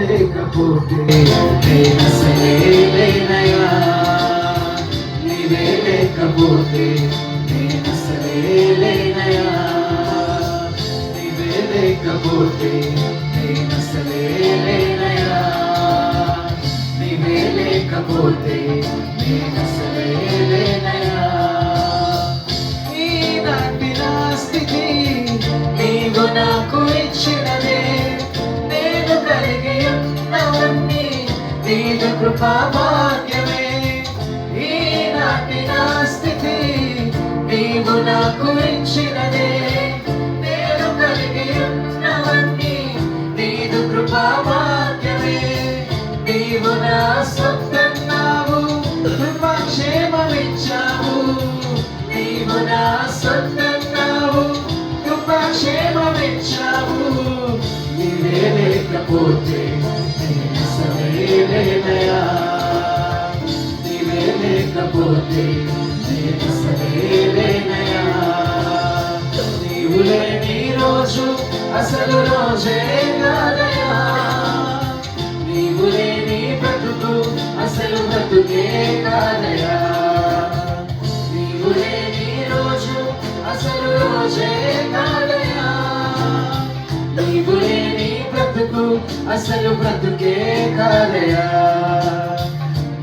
లేకపోతే నేనసలే లేనయ్యా, నీవే లేకపోతే నేనసలే లేనయ్యా, నీవే లేకపోతే నేనసలే లేనయ్యా, నీవే లేకపోతే నేనసలే లేనయ్యా. ఈనాటి నా స్థితి నీవు నాకు ఇచ్చినదే, నేను కలిగి ఉన్నవన్నీ నీదు కృపా భాగ్యమే. ఈనాటి నా స్థితి నీవు నాకు ఇచ్చినదే, నేను కలిగి ఉన్నవన్నీ నీదు కృపా భాగ్యమే. నీవు నా సొంతన్నావు, కృపాక్షేమమిచ్చావు, నీవు నా సొంతన్నావు, కృపాక్షేమమిచ్చావు. నీవే లేకపోతే నేనసలే లేనయ్యా, నీవే లేకపోతే నేనసలే లేనయ్యా. నీవు లేని రోజు అసలు రోజే కాదయ్యా, నీవు లేని బ్రతుకు అసలు బ్రతుకే కాదయ్యా, నీవు లేని రోజు అసలు రోజే కాదయ్యా, నీవు లేని బ్రతుకు అసలు బ్రతుకే కాదయ్యా.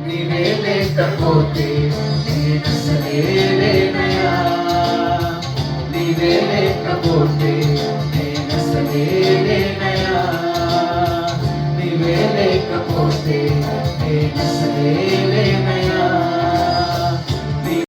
నీవే లేకపోతే నేనసలే లేనయ్యా, నీవే లేకపోతే